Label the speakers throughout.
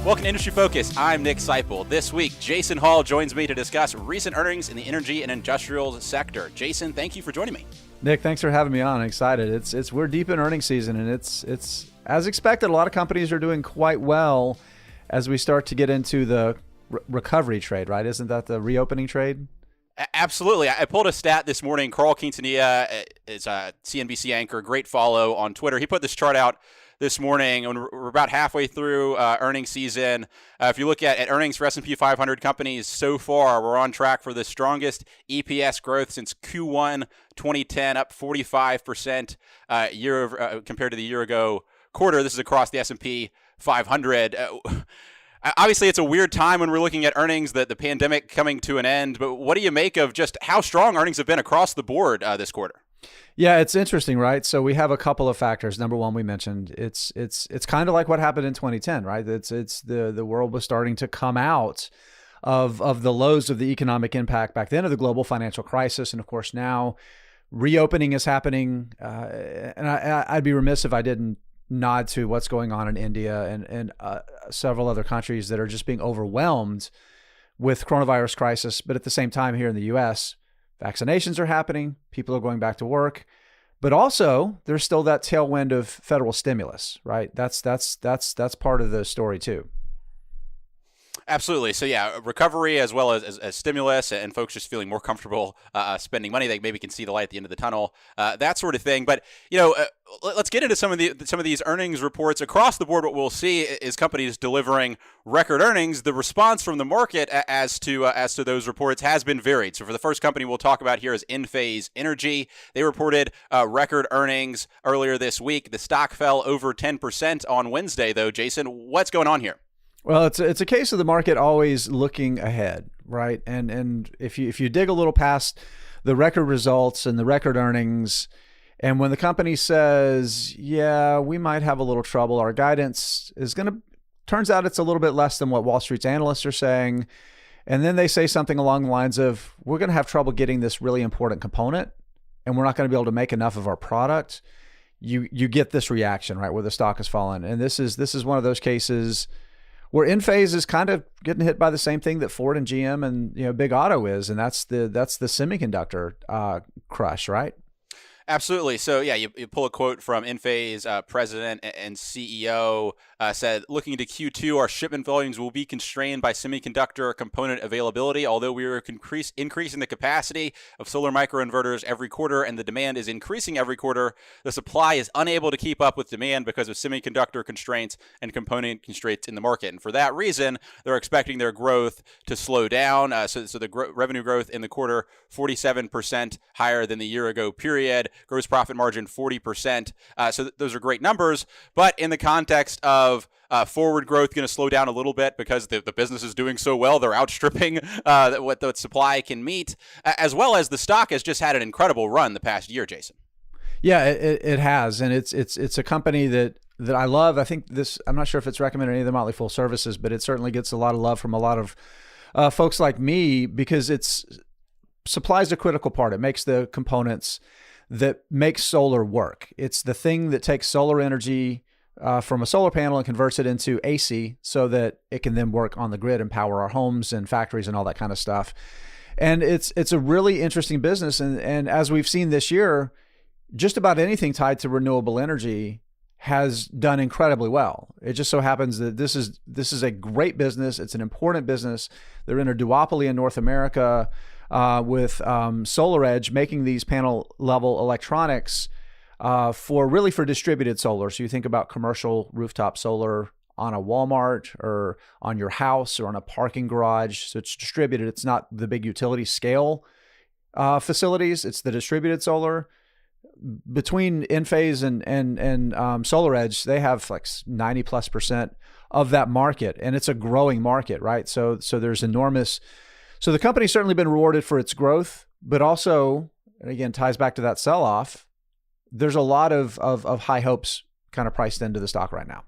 Speaker 1: Welcome to Industry Focus. I'm Nick Sciple. This week, Jason Hall joins me to discuss recent earnings in the energy and industrials sector. Jason, thank you for joining me.
Speaker 2: Nick, thanks for having me on. I'm excited. We're deep in earnings season, and it's as expected. A lot of companies are doing quite well as we start to get into the recovery trade, right? Isn't that the reopening trade?
Speaker 1: Absolutely. I pulled a stat this morning. Carl Quintanilla is a CNBC anchor, great follow on Twitter. He put this chart out this morning, and we're about halfway through earnings season. If you look at earnings for S&P 500 companies so far, we're on track for the strongest EPS growth since Q1 2010, up 45% compared to the year ago quarter. This is across the S&P 500. Obviously, it's a weird time when we're looking at earnings, the pandemic coming to an end. But what do you make of just how strong earnings have been across the board this quarter?
Speaker 2: Yeah, it's interesting, right? So we have a couple of factors. Number one, we mentioned it's kind of like what happened in 2010, right? It's the world was starting to come out of the lows of the economic impact back then of the global financial crisis, and of course now reopening is happening. And I'd be remiss if I didn't nod to what's going on in India and several other countries that are just being overwhelmed with coronavirus crisis. But at the same time, here in the U.S., vaccinations are happening, people are going back to work, but also there's still that tailwind of federal stimulus, right? That's part of the story too.
Speaker 1: Absolutely. So yeah, recovery as well as stimulus and folks just feeling more comfortable spending money. They maybe can see the light at the end of the tunnel, that sort of thing. But let's get into some of these earnings reports across the board. What we'll see is companies delivering record earnings. The response from the market as to those reports has been varied. So for the first company we'll talk about here is Enphase Energy. They reported record earnings earlier this week. The stock fell over 10% on Wednesday, though. Jason, what's going on here?
Speaker 2: Well, it's a case of the market always looking ahead, right? And if you dig a little past the record results and the record earnings, and when the company says, yeah, we might have a little trouble, our guidance is turns out it's a little bit less than what Wall Street's analysts are saying. And then they say something along the lines of, we're going to have trouble getting this really important component, and we're not going to be able to make enough of our product. You get this reaction, right, where the stock has fallen. And this is one of those cases where Enphase is kind of getting hit by the same thing that Ford and GM and Big Auto is, and that's the semiconductor crush, right?
Speaker 1: Absolutely. So yeah, you pull a quote from Enphase president and CEO said, looking into Q2, our shipment volumes will be constrained by semiconductor component availability. Although we are increasing the capacity of solar microinverters every quarter and the demand is increasing every quarter, the supply is unable to keep up with demand because of semiconductor constraints and component constraints in the market. And for that reason, they're expecting their growth to slow down. So the revenue growth in the quarter, 47% higher than the year ago period. Gross profit margin 40%. So those are great numbers. But in the context of forward growth going to slow down a little bit because the business is doing so well, they're outstripping what the supply can meet, as well as the stock has just had an incredible run the past year, Jason.
Speaker 2: Yeah, it has, and it's a company that I love. I think I'm not sure if it's recommended in any of the Motley Full services, but it certainly gets a lot of love from a lot of folks like me because supply is a critical part. It makes the components that makes solar work. It's the thing that takes solar energy from a solar panel and converts it into AC so that it can then work on the grid and power our homes and factories and all that kind of stuff. And it's a really interesting business. And as we've seen this year, just about anything tied to renewable energy has done incredibly well. It just so happens that this is a great business. It's an important business. They're in a duopoly in North America with SolarEdge making these panel level electronics for distributed solar. So you think about commercial rooftop solar on a Walmart or on your house or on a parking garage. So it's distributed. It's not the big utility scale facilities. It's the distributed solar. Between Enphase and SolarEdge, they have like 90+% of that market, and it's a growing market, right? So there's enormous. So the company's certainly been rewarded for its growth, but also, and again, ties back to that sell-off. There's a lot of high hopes kind of priced into the stock right now.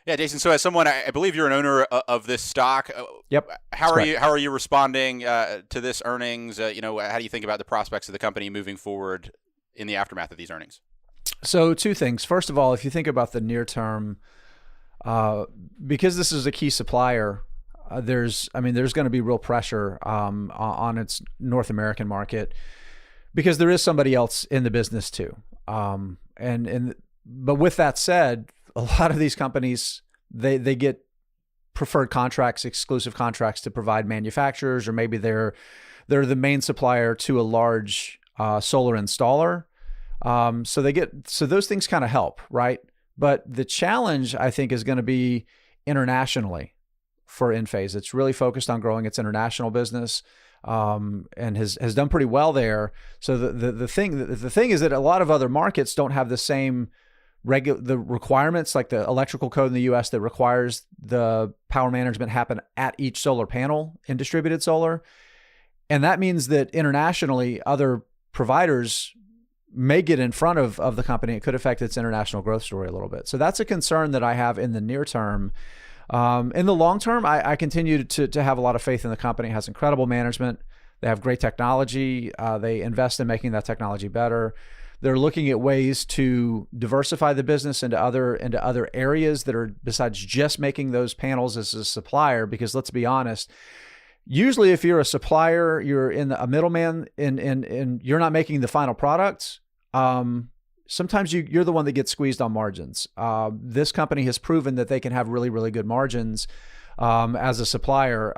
Speaker 1: Yeah, Jason. So as someone, I believe you're an owner of this stock.
Speaker 2: Yep.
Speaker 1: How are you responding to this earnings? How do you think about the prospects of the company moving forward in the aftermath of these earnings?
Speaker 2: So two things. First of all, if you think about the near term, uh, because this is a key supplier, there's going to be real pressure on its North American market because there is somebody else in the business too. But with that said, a lot of these companies, they get preferred contracts, exclusive contracts to provide manufacturers, or maybe they're the main supplier to a large solar installer. So those things kind of help, right? But the challenge, I think, is going to be internationally for Enphase. It's really focused on growing its international business, and has done pretty well there. So the thing is that a lot of other markets don't have the same the requirements, like the electrical code in the U.S. that requires the power management happen at each solar panel in distributed solar. And that means that internationally, other providers may get in front of the company. It could affect its international growth story a little bit. So that's a concern that I have in the near term. In the long term, I continue to have a lot of faith in the company. It has incredible management. They have great technology. They invest in making that technology better. They're looking at ways to diversify the business into other areas that are besides just making those panels as a supplier. Because let's be honest, usually if you're a supplier, you're a middleman and you're not making the final product. Sometimes you're the one that gets squeezed on margins. This company has proven that they can have really, really good margins as a supplier.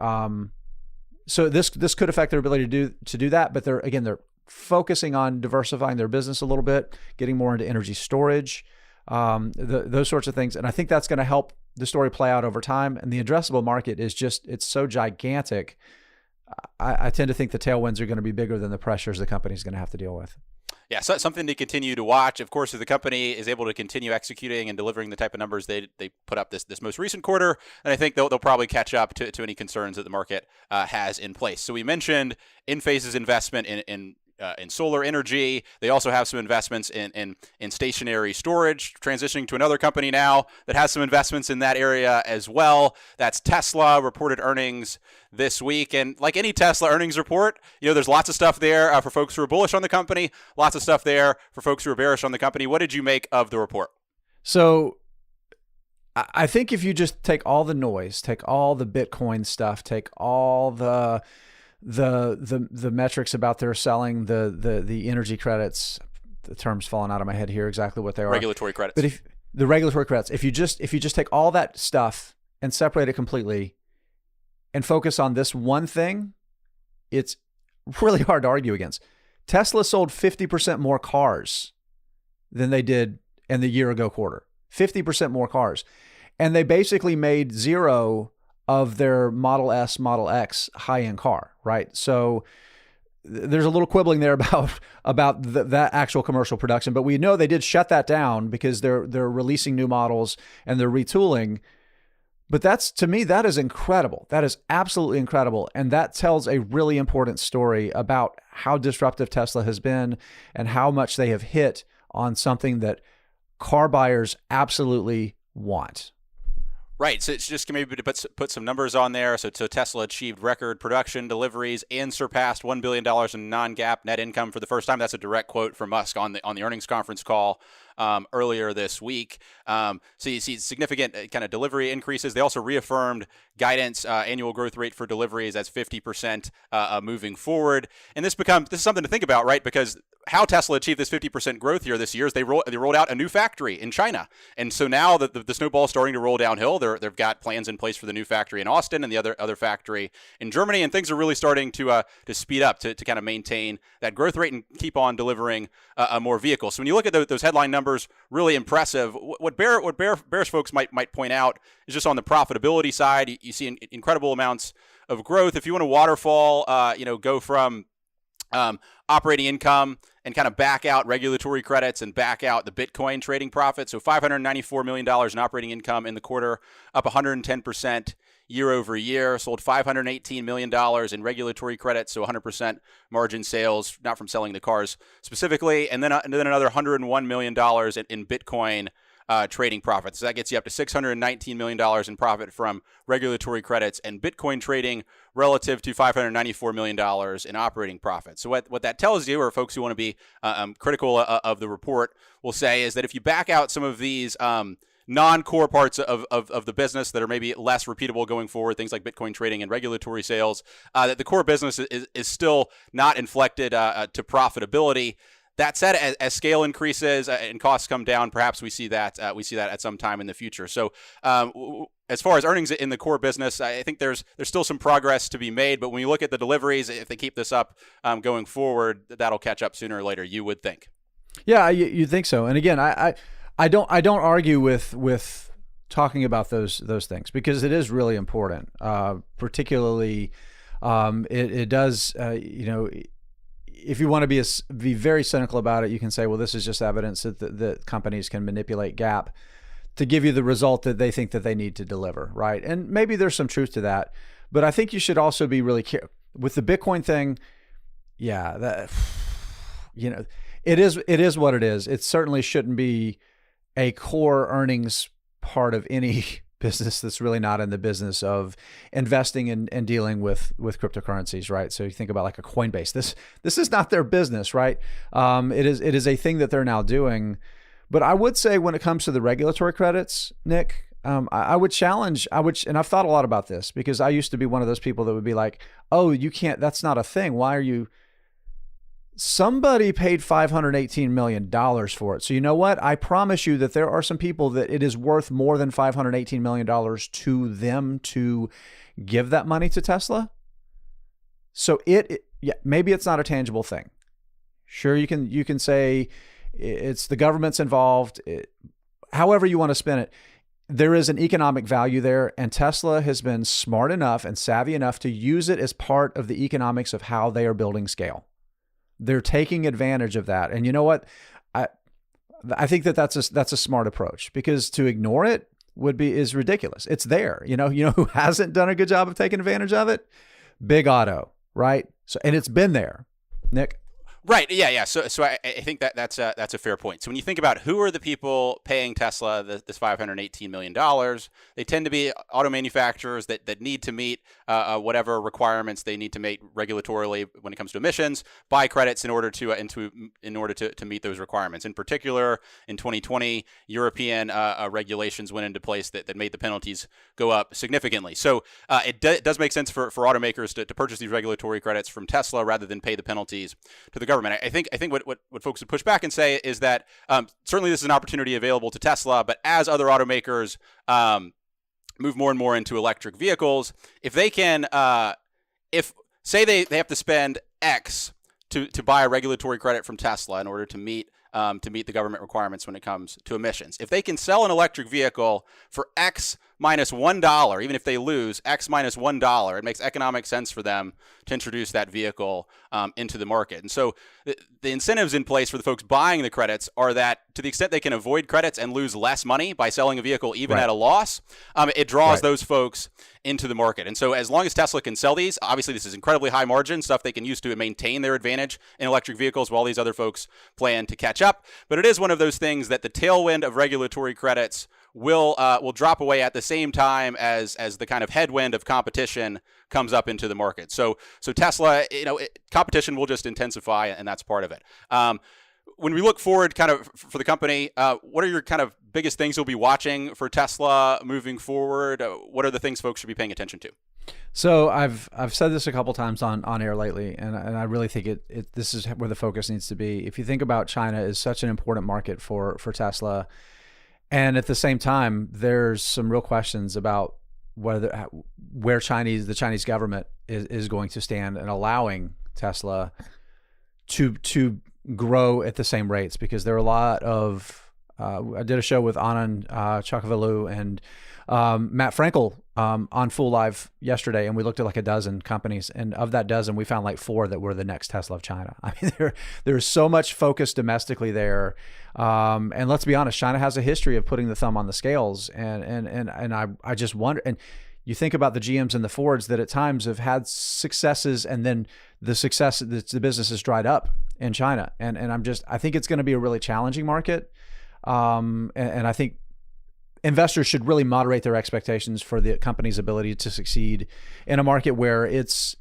Speaker 2: So this could affect their ability to do that. But they're focusing on diversifying their business a little bit, getting more into energy storage, those sorts of things. And I think that's going to help the story play out over time. And the addressable market is it's so gigantic. I tend to think the tailwinds are going to be bigger than the pressures the company's going to have to deal with.
Speaker 1: Yeah, so something to continue to watch. Of course, if the company is able to continue executing and delivering the type of numbers they put up this most recent quarter, and I think they'll probably catch up to any concerns that the market has in place. So we mentioned Enphase's investment in solar energy. They also have some investments in stationary storage, transitioning to another company now that has some investments in that area as well. That's Tesla. Reported earnings this week. And like any Tesla earnings report, there's lots of stuff there for folks who are bullish on the company, lots of stuff there for folks who are bearish on the company. What did you make of the report?
Speaker 2: So I think if you just take all the noise, take all the Bitcoin stuff, take all the metrics about their selling the energy credits, the term's falling out of my head here exactly what they are.
Speaker 1: Regulatory credits.
Speaker 2: But if the regulatory credits, if you just take all that stuff and separate it completely and focus on this one thing, it's really hard to argue against. Tesla sold 50% more cars than they did in the year ago quarter. 50% more cars. And they basically made zero of their Model S, Model X high-end car, right? So there's a little quibbling there about that actual commercial production, but we know they did shut that down because they're releasing new models and they're retooling. But to me, that is incredible. That is absolutely incredible. And that tells a really important story about how disruptive Tesla has been and how much they have hit on something that car buyers absolutely want.
Speaker 1: Right. So it's just maybe to put some numbers on there. So Tesla achieved record production deliveries and surpassed $1 billion in non-GAAP net income for the first time. That's a direct quote from Musk on the earnings conference call earlier this week. So you see significant kind of delivery increases. They also reaffirmed guidance annual growth rate for deliveries as 50% moving forward. And this is something to think about, right? Because how Tesla achieved this 50% growth here this year is they rolled out a new factory in China. And so now the snowball is starting to roll downhill. They've got plans in place for the new factory in Austin and the other factory in Germany. And things are really starting to speed up to kind of maintain that growth rate and keep on delivering more vehicles. So when you look at those headline numbers, really impressive. What bearish folks might point out is just on the profitability side, you see incredible amounts of growth. If you want to waterfall, go from operating income and kind of back out regulatory credits and back out the Bitcoin trading profit. So $594 million in operating income in the quarter, up 110% year over year. Sold $518 million in regulatory credits, so 100% margin sales, not from selling the cars specifically. And then another $101 million in Bitcoin trading profits. So that gets you up to $619 million in profit from regulatory credits and Bitcoin trading relative to $594 million in operating profit. So what that tells you, or folks who want to be critical of the report will say, is that if you back out some of these non-core parts of the business that are maybe less repeatable going forward, things like Bitcoin trading and regulatory sales, that the core business is still not inflected to profitability. That said, as scale increases and costs come down, perhaps we see that at some time in the future. So as far as earnings in the core business, I think there's still some progress to be made. But when you look at the deliveries, if they keep this up going forward, that'll catch up sooner or later, you would think.
Speaker 2: Yeah, you think so. And again, I don't argue with talking about those things, because it is really important. Particularly, it does. If you want to be very cynical about it, you can say, well, this is just evidence that companies can manipulate GAAP to give you the result that they think that they need to deliver, right? And maybe there's some truth to that, but I think you should also be really careful with the Bitcoin thing. Yeah, that, it is what it is. It certainly shouldn't be a core earnings part of any business that's really not in the business of investing and dealing with cryptocurrencies, right? So you think about like a Coinbase. This is not their business, right? It is a thing that they're now doing. But I would say when it comes to the regulatory credits, Nick, I would challenge. And I've thought a lot about this, because I used to be one of those people that would be like, "Oh, you can't. That's not a thing. Why are you?" Somebody paid $518 million for it. So you know what? I promise you that there are some people that it is worth more than $518 million to them to give that money to Tesla. So yeah, maybe it's not a tangible thing. Sure, you can say it's the government's involved. However you want to spin it, there is an economic value there, and Tesla has been smart enough and savvy enough to use it as part of the economics of how they are building scale. They're taking advantage of that. And you know what? I think that's a smart approach, because to ignore it is ridiculous. It's there. You know who hasn't done a good job of taking advantage of it? Big Auto, right? So, and it's been there. Nick?
Speaker 1: Right. Yeah. So I think that's a fair point. So when you think about who are the people paying Tesla this $518 million, they tend to be auto manufacturers that need to meet whatever requirements they need to meet regulatorily when it comes to emissions, buy credits in order to meet those requirements. In particular, in 2020, European regulations went into place that made the penalties go up significantly. So it does make sense for automakers to purchase these regulatory credits from Tesla rather than pay the penalties to the government. I think what folks would push back and say is that certainly this is an opportunity available to Tesla, but as other automakers move more and more into electric vehicles, if they can, if say they have to spend X to buy a regulatory credit from Tesla in order to meet the government requirements when it comes to emissions, if they can sell an electric vehicle for X minus $1, even if they lose X minus $1, it makes economic sense for them to introduce that vehicle into the market. And so the incentives in place for the folks buying the credits are that to the extent they can avoid credits and lose less money by selling a vehicle even
Speaker 2: Right.
Speaker 1: at a loss, it draws
Speaker 2: Right.
Speaker 1: those folks into the market. And so as long as Tesla can sell these, obviously this is incredibly high margin stuff they can use to maintain their advantage in electric vehicles while these other folks plan to catch up. But it is one of those things that the tailwind of regulatory credits will drop away at the same time as the kind of headwind of competition comes up into the market. So Tesla, competition will just intensify, and that's part of it. When we look forward kind of for the company, what are your kind of biggest things you'll be watching for Tesla moving forward? What are the things folks should be paying attention to?
Speaker 2: So I've said this a couple times on air lately, and I really think this is where the focus needs to be. If you think about China is such an important market for Tesla, and at the same time, there's some real questions about where the Chinese government is going to stand in allowing Tesla to grow at the same rates, because there are a lot of I did a show with Anand Chakavalu and Matt Frankel on Full Live yesterday, and we looked at like a dozen companies, and of that dozen, we found like 4 that were the next Tesla of China. I mean, there's so much focus domestically there, and let's be honest, China has a history of putting the thumb on the scales, and I just wonder. And you think about the GMs and the Fords that at times have had successes, and then the business has dried up in China, and I think it's going to be a really challenging market, and I think investors should really moderate their expectations for the company's ability to succeed in a market where its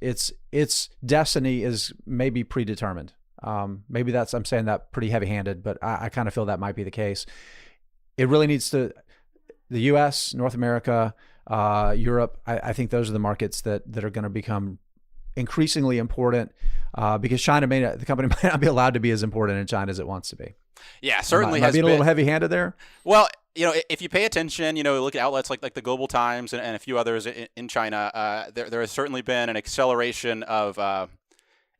Speaker 2: destiny is maybe predetermined. Maybe I'm saying that pretty heavy-handed, but I kind of feel that might be the case. It really needs to. the U.S., North America, Europe. I think those are the markets that are going to become increasingly important because the company might not be allowed to be as important in China as it wants to be.
Speaker 1: Yeah, certainly
Speaker 2: am I
Speaker 1: has
Speaker 2: being
Speaker 1: been
Speaker 2: a little heavy-handed there.
Speaker 1: Well, if you pay attention, look at outlets like the Global Times and a few others in China, there has certainly been an acceleration of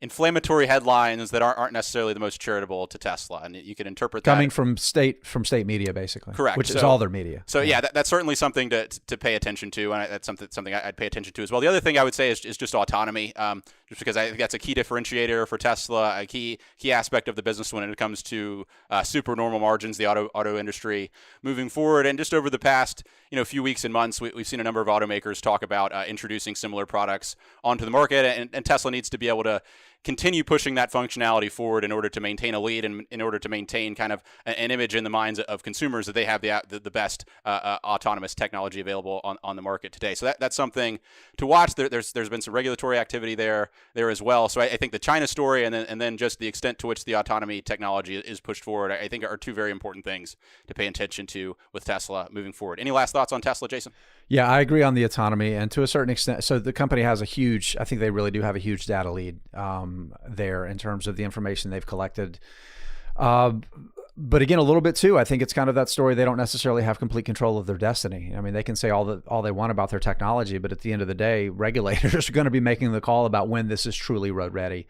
Speaker 1: inflammatory headlines that aren't necessarily the most charitable to Tesla, and you can interpret that
Speaker 2: coming from state media, basically.
Speaker 1: Correct,
Speaker 2: which is all their media.
Speaker 1: So yeah, that's certainly something to pay attention to, and that's something I'd pay attention to as well. The other thing I would say is just autonomy, just because I think that's a key differentiator for Tesla, a key aspect of the business when it comes to super normal margins, the auto industry moving forward. And just over the past few weeks and months, we've seen a number of automakers talk about introducing similar products onto the market, and Tesla needs to be able to continue pushing that functionality forward in order to maintain a lead and in order to maintain kind of an image in the minds of consumers that they have the best autonomous technology available on the market today. So that's something to watch. There's been some regulatory activity there as well. So I think the China story and then just the extent to which the autonomy technology is pushed forward, I think are two very important things to pay attention to with Tesla moving forward. Any last thoughts on Tesla, Jason?
Speaker 2: Yeah, I agree on the autonomy, and to a certain extent, so the company has I think they really do have a huge data lead there in terms of the information they've collected. But again, a little bit too, I think it's kind of that story. They don't necessarily have complete control of their destiny. I mean, they can say all they want about their technology, but at the end of the day, regulators are going to be making the call about when this is truly road ready.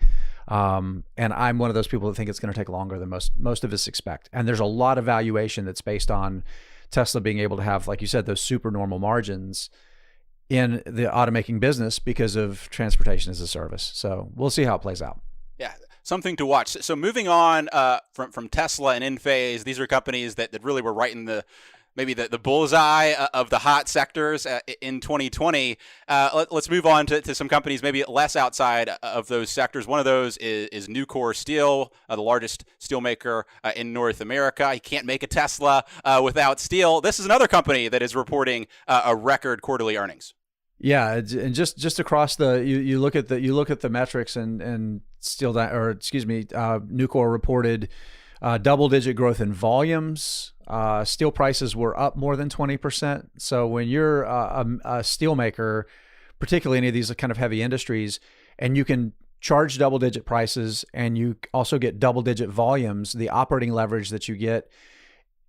Speaker 2: And I'm one of those people that think it's going to take longer than most of us expect. And there's a lot of valuation that's based on Tesla being able to have, like you said, those super normal margins in the automaking business because of transportation as a service. So we'll see how it plays out.
Speaker 1: Yeah, something to watch. So moving on from Tesla and Enphase, these are companies that really were right in maybe the bullseye of the hot sectors in 2020. Let's move on to some companies maybe less outside of those sectors. One of those is Nucor Steel, the largest steel maker in North America. You can't make a Tesla without steel. This is another company that is reporting a record quarterly earnings.
Speaker 2: Yeah, and just across you look at the metrics and Nucor reported double-digit growth in volumes. Steel prices were up more than 20%. So when you're a steel maker, particularly any of these kind of heavy industries, and you can charge double-digit prices and you also get double-digit volumes, the operating leverage that you get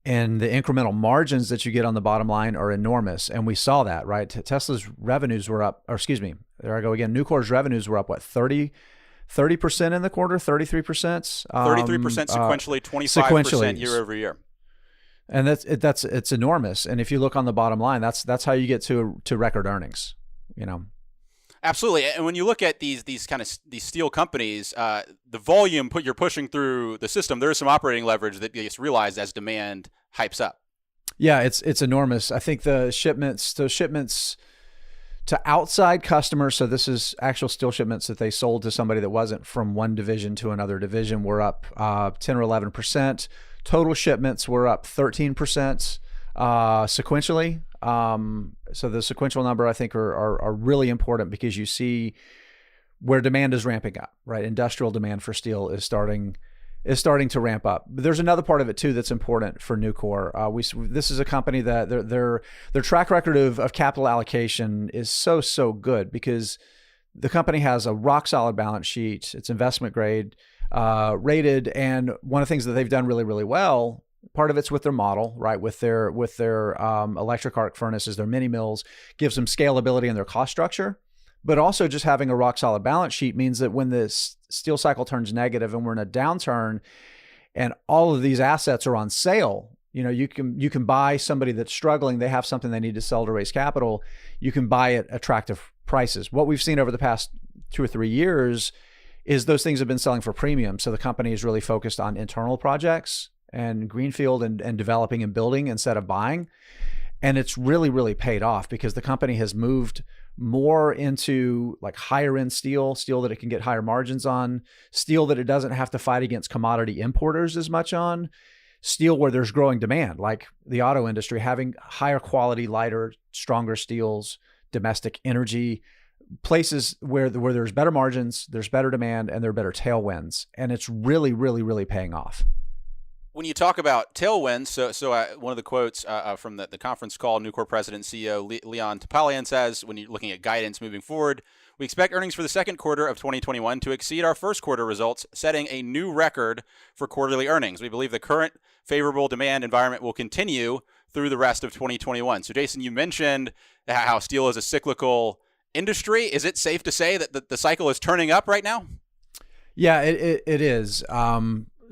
Speaker 2: and the incremental margins that you get on the bottom line are enormous. And we saw that, right? Tesla's revenues were up, there I go again. Nucor's revenues were up, 30% in the quarter, 33%?
Speaker 1: 33% sequentially, 25% year over year.
Speaker 2: And it's enormous. And if you look on the bottom line, that's how you get to record earnings,
Speaker 1: Absolutely. And when you look at these steel companies, the volume you're pushing through the system, there is some operating leverage that gets realized as demand hypes up.
Speaker 2: Yeah, it's enormous. I think those shipments to outside customers, so this is actual steel shipments that they sold to somebody that wasn't from one division to another division, were up 10 or 11%. Total shipments were up 13% sequentially. So the sequential number, I think, are really important because you see where demand is ramping up, right? Industrial demand for steel is starting to ramp up. But there's another part of it too that's important for Nucor. This is a company that their track record of capital allocation is so good because the company has a rock solid balance sheet. It's investment grade rated, and one of the things that they've done really, really well, part of it's with their model, right? With their electric arc furnaces, their mini mills, gives them scalability in their cost structure. But also just having a rock solid balance sheet means that when this steel cycle turns negative and we're in a downturn and all of these assets are on sale, you can buy somebody that's struggling, they have something they need to sell to raise capital, you can buy at attractive prices. What we've seen over the past 2 or 3 years is those things have been selling for premium. So the company is really focused on internal projects and greenfield and developing and building instead of buying. And it's really, really paid off because the company has moved more into like higher end steel that it can get higher margins on, steel that it doesn't have to fight against commodity importers as much on, steel where there's growing demand, like the auto industry, having higher quality, lighter, stronger steels, domestic energy, places where there's better margins, there's better demand, and there are better tailwinds. And it's really, really, really paying off.
Speaker 1: when you talk about tailwinds, one of the quotes from the conference call, Nucor President and CEO Leon Topalian says, when you're looking at guidance moving forward, we expect earnings for the second quarter of 2021 to exceed our first quarter results, setting a new record for quarterly earnings. We believe the current favorable demand environment will continue through the rest of 2021. So, Jason, you mentioned how steel is a cyclical industry. Is it safe to say that the cycle is turning up right now?
Speaker 2: Yeah, it is.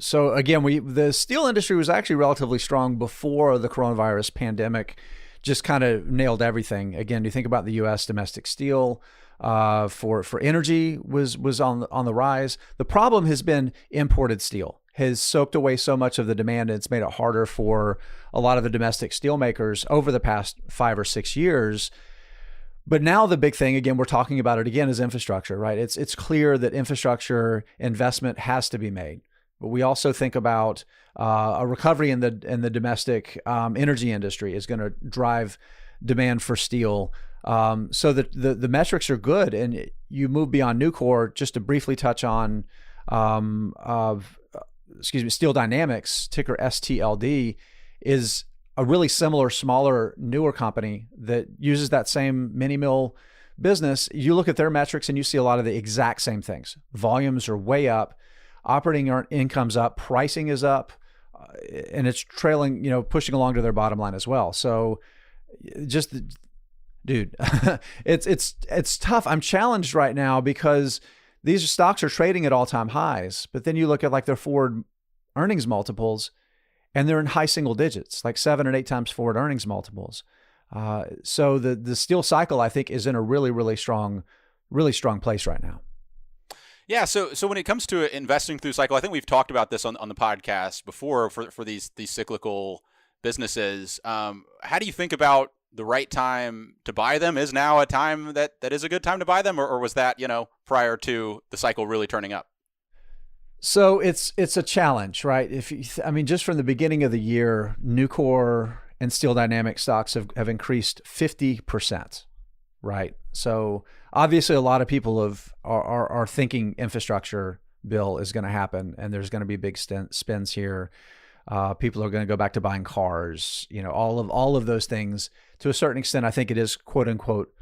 Speaker 2: So again, the steel industry was actually relatively strong before the coronavirus pandemic just kind of nailed everything. Again, you think about the U.S. domestic steel for energy was on the rise. The problem has been imported steel has soaked away so much of the demand, and it's made it harder for a lot of the domestic steel makers over the past 5 or 6 years. But now the big thing, again, we're talking about it again, is infrastructure, right? It's clear that infrastructure investment has to be made. But we also think about a recovery in the domestic energy industry is going to drive demand for steel. So that the metrics are good. And you move beyond Nucor, just to briefly touch on Steel Dynamics, ticker STLD, is a really similar, smaller, newer company that uses that same mini mill business. You look at their metrics and you see a lot of the exact same things. Volumes are way up, operating income's up, pricing is up, and it's trailing, pushing along to their bottom line as well. So just, dude, it's tough. I'm challenged right now because these stocks are trading at all-time highs, but then you look at like their forward earnings multiples, and they're in high single digits, like 7 and 8 times forward earnings multiples. So the steel cycle, I think, is in a really, really strong place right now.
Speaker 1: Yeah. So when it comes to investing through cycle, I think we've talked about this on the podcast before for these cyclical businesses. How do you think about the right time to buy them? Is now a time that is a good time to buy them, or was that prior to the cycle really turning up?
Speaker 2: So it's a challenge, right? Just from the beginning of the year, Nucor and Steel Dynamics stocks have increased 50%, right? So obviously a lot of people are thinking infrastructure bill is going to happen and there's going to be big spends here. People are going to go back to buying cars, all of those things. To a certain extent, I think it is quote unquote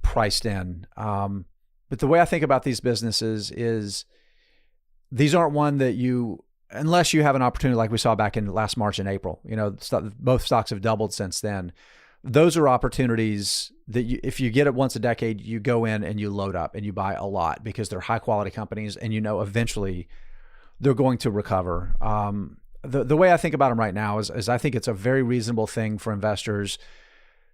Speaker 2: priced in. But the way I think about these businesses is these aren't one that unless you have an opportunity like we saw back in last March and April, both stocks have doubled since then. Those are opportunities that if you get it once a decade, you go in and you load up and you buy a lot because they're high quality companies and eventually they're going to recover. The way I think about them right now is I think it's a very reasonable thing for investors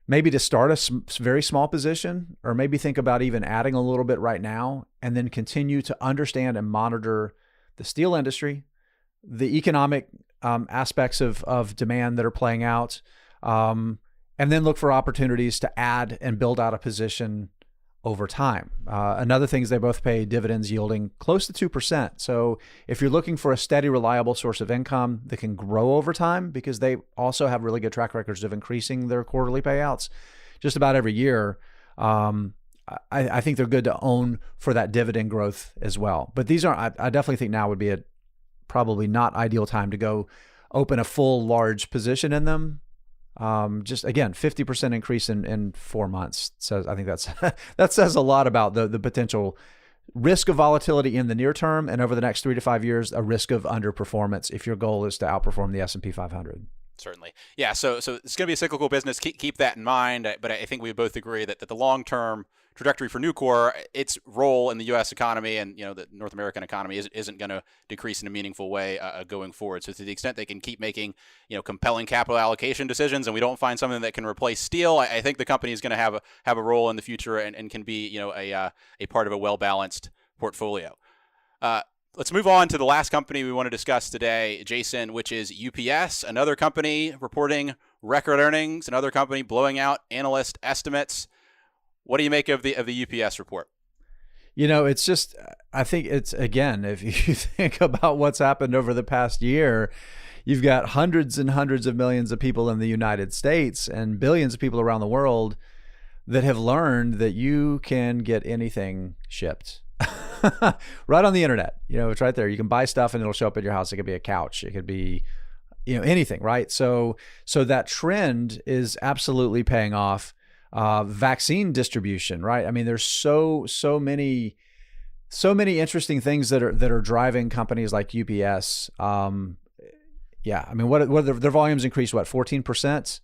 Speaker 2: maybe to start a very small position, or maybe think about even adding a little bit right now and then continue to understand and monitor the steel industry, the economic aspects of demand that are playing out, and then look for opportunities to add and build out a position over time. Another thing is they both pay dividends yielding close to 2%. So if you're looking for a steady, reliable source of income that can grow over time, because they also have really good track records of increasing their quarterly payouts just about every year, I think they're good to own for that dividend growth as well. But these aren't, I definitely think now would be a probably not ideal time to go open a full large position in them. Just again, 50% increase in 4 months. So I think that says a lot about the potential risk of volatility in the near term, and over the next 3 to 5 years, a risk of underperformance if your goal is to outperform the S&P 500.
Speaker 1: Certainly. Yeah. So it's going to be a cyclical business. Keep that in mind. But I think we both agree that the long-term trajectory for Nucor, its role in the U.S. economy and the North American economy isn't going to decrease in a meaningful way going forward. So to the extent they can keep making compelling capital allocation decisions, and we don't find something that can replace steel, I think the company is going to have a role in the future and can be a part of a well-balanced portfolio. Let's move on to the last company we want to discuss today, Jason, which is UPS, another company reporting record earnings, another company blowing out analyst estimates. What do you make of the UPS report?
Speaker 2: It's just, I think it's, again, if you think about what's happened over the past year, you've got hundreds and hundreds of millions of people in the United States and billions of people around the world that have learned that you can get anything shipped right on the internet. It's right there. You can buy stuff and it'll show up at your house. It could be a couch. It could be anything, right? So that trend is absolutely paying off. Vaccine distribution, right? I mean, there's so many interesting things that are driving companies like UPS. Yeah, I mean, what their volumes increased, what, 14%?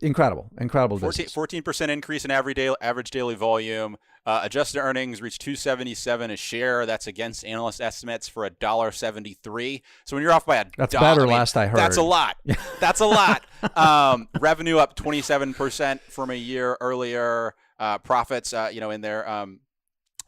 Speaker 2: Incredible business.
Speaker 1: 14% increase in average daily volume. Adjusted earnings reached $2.77 a share. That's against analyst estimates for $1.73. So when you're off by
Speaker 2: that's better. Last I heard,
Speaker 1: that's a lot. That's a lot. Revenue up 27% from a year earlier. Profits, in their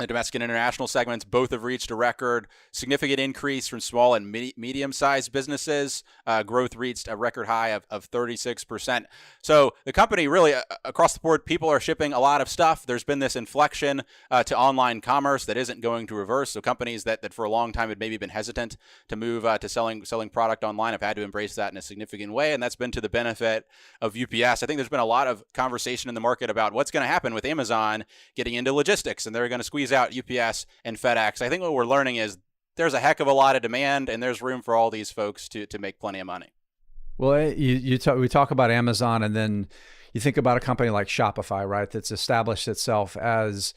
Speaker 1: the domestic and international segments, both have reached a record. Significant increase from small and medium-sized businesses. Growth reached a record high of 36%. So the company really, across the board, people are shipping a lot of stuff. There's been this inflection to online commerce that isn't going to reverse. So companies that for a long time had maybe been hesitant to move to selling product online have had to embrace that in a significant way, and that's been to the benefit of UPS. I think there's been a lot of conversation in the market about what's going to happen with Amazon getting into logistics, and they're going to squeeze out UPS and FedEx. I think what we're learning is there's a heck of a lot of demand, and there's room for all these folks to make plenty of money.
Speaker 2: Well, we talk about Amazon, and then you think about a company like Shopify, right? That's established itself as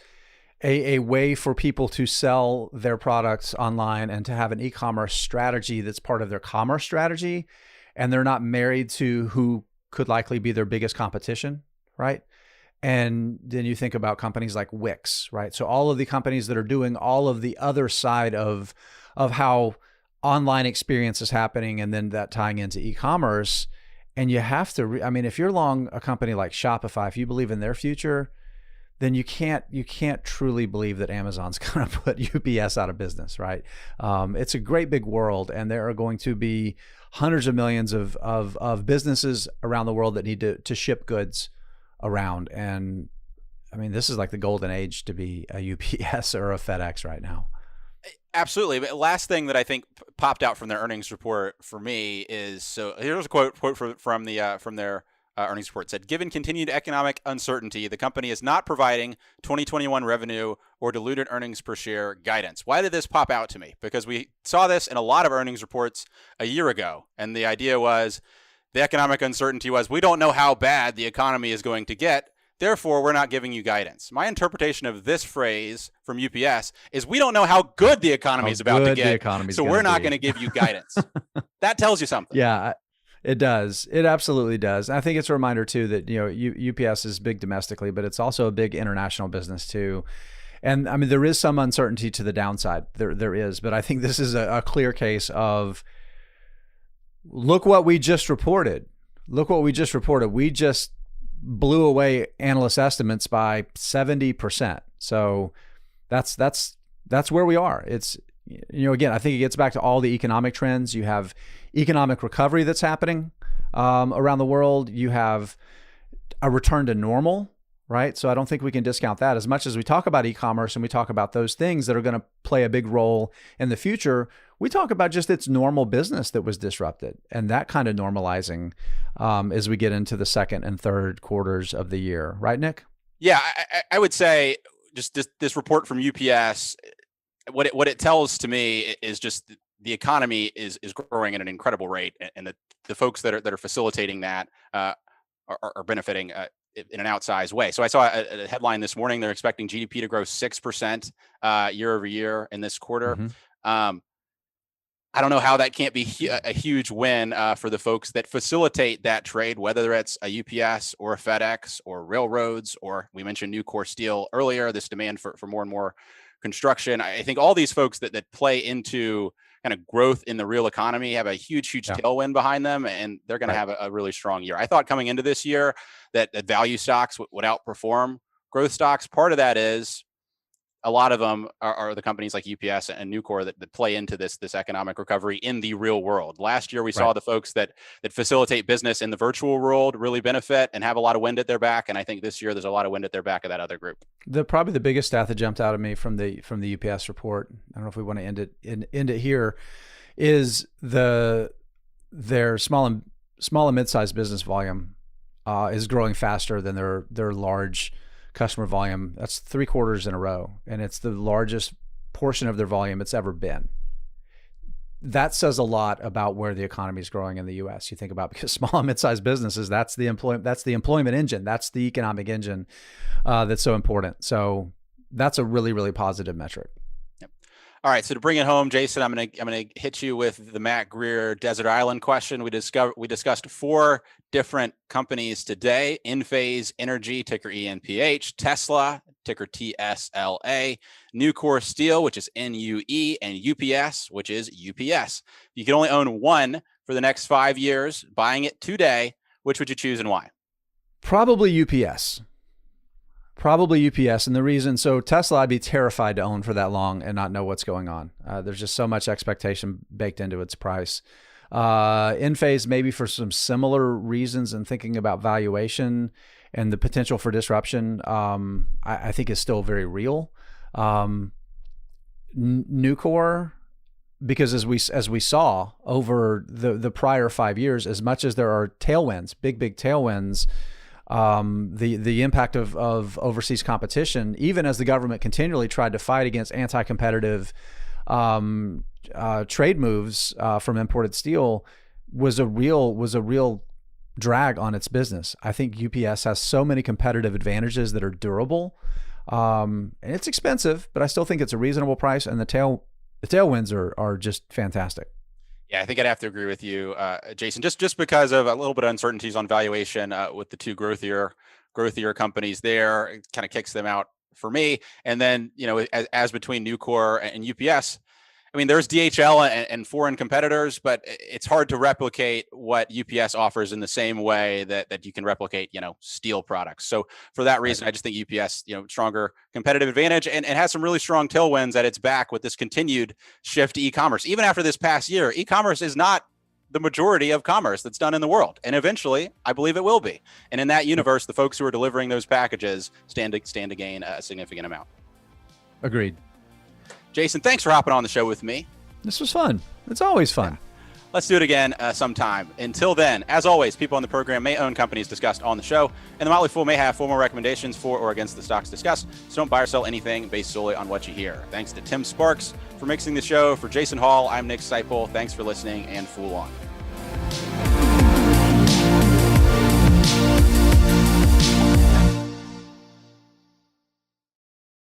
Speaker 2: a way for people to sell their products online and to have an e-commerce strategy that's part of their commerce strategy, and they're not married to who could likely be their biggest competition, right? And then you think about companies like Wix, right? So all of the companies that are doing all of the other side of how online experience is happening, and then that tying into e-commerce. And you have to, if you're long a company like Shopify, if you believe in their future, then you can't truly believe that Amazon's going to put UPS out of business, right? It's a great big world, and there are going to be hundreds of millions of businesses around the world that need to ship goods around. And this is like the golden age to be a UPS or a FedEx right now.
Speaker 1: Absolutely. But last thing that I think popped out from their earnings report for me is, so here's a quote from their earnings report. It said, given continued economic uncertainty, the company is not providing 2021 revenue or diluted earnings per share guidance. Why did this pop out to me? Because we saw this in a lot of earnings reports a year ago. And the idea was, the economic uncertainty was, we don't know how bad the economy is going to get, therefore we're not giving you guidance. My interpretation of this phrase from UPS is, we don't know how good the economy is about to get, so we're not going to give you guidance. That tells you something.
Speaker 2: Yeah, it does. It absolutely does. I think it's a reminder too that UPS is big domestically, but it's also a big international business too. And there is some uncertainty to the downside. There is, but I think this is a clear case of, look what we just reported. We just blew away analyst estimates by 70%. So that's where we are. It's, again, I think it gets back to all the economic trends. You have economic recovery that's happening around the world. You have a return to normal, right? So I don't think we can discount that. As much as we talk about e-commerce and we talk about those things that are going to play a big role in the future, we talk about just its normal business that was disrupted, and that kind of normalizing as we get into the second and third quarters of the year. Right, Nick?
Speaker 1: Yeah, I would say just this report from UPS, what it tells to me is just the economy is growing at an incredible rate, and the folks that are facilitating that are benefiting in an outsized way. So I saw a headline this morning. They're expecting GDP to grow 6% year over year in this quarter. Mm-hmm. I don't know how that can't be a huge win for the folks that facilitate that trade, whether it's a UPS or a FedEx or railroads, or we mentioned Nucor Steel earlier, this demand for more and more construction. I think all these folks that play into kind of growth in the real economy have a huge tailwind behind them, and they're going to have a really strong year. I thought coming into this year that value stocks would outperform growth stocks. Part of that is a lot of them are the companies like UPS and Nucor that play into this economic recovery in the real world. Last year, we saw the folks that facilitate business in the virtual world really benefit and have a lot of wind at their back. And I think this year there's a lot of wind at their back of that other group.
Speaker 2: Probably the biggest stat that jumped out at me from the UPS report, I don't know if we want to end it here, is their small and mid-sized business volume is growing faster than their large customer volume. That's 3 quarters in a row, and it's the largest portion of their volume it's ever been. that says a lot about where the economy is growing in the U.S. You think about, because small and mid-sized businesses, that's the employment engine, that's the economic engine that's so important. So that's a really, really positive metric.
Speaker 1: All right, so to bring it home, Jason, I'm gonna hit you with the Matt Greer Desert Island question. We discussed 4 different companies today: Enphase Energy, ticker ENPH; Tesla, ticker TSLA; Nucor Steel, which is NUE; and UPS, which is UPS. You can only own one for the next 5 years. Buying it today, which would you choose and why?
Speaker 2: Probably UPS. And the reason, so Tesla, I'd be terrified to own for that long and not know what's going on. There's just so much expectation baked into its price. Enphase, maybe for some similar reasons, and thinking about valuation and the potential for disruption, I think is still very real. Nucor, because as we saw over the prior 5 years, as much as there are tailwinds, big tailwinds, the impact of overseas competition, even as the government continually tried to fight against anti-competitive trade moves from imported steel, was a real drag on its business. I think UPS has so many competitive advantages that are durable, and it's expensive, but I still think it's a reasonable price, and the tailwinds are just fantastic.
Speaker 1: Yeah, I think I'd have to agree with you, Jason, just because of a little bit of uncertainties on valuation with the 2 growthier companies there. It kind of kicks them out for me. And then, as between Nucor and UPS, I mean, there's DHL and foreign competitors, but it's hard to replicate what UPS offers in the same way that you can replicate, steel products. So for that reason, I just think UPS, stronger competitive advantage, and has some really strong tailwinds at its back with this continued shift to e-commerce. Even after this past year, e-commerce is not the majority of commerce that's done in the world. And eventually, I believe it will be. And in that universe, the folks who are delivering those packages stand to gain a significant amount.
Speaker 2: Agreed.
Speaker 1: Jason, thanks for hopping on the show with me.
Speaker 2: This was fun. It's always fun.
Speaker 1: Yeah. Let's do it again sometime. Until then, as always, people on the program may own companies discussed on the show, and the Motley Fool may have formal recommendations for or against the stocks discussed, so don't buy or sell anything based solely on what you hear. Thanks to Tim Sparks for mixing the show. For Jason Hall, I'm Nick Sciple. Thanks for listening, and Fool on.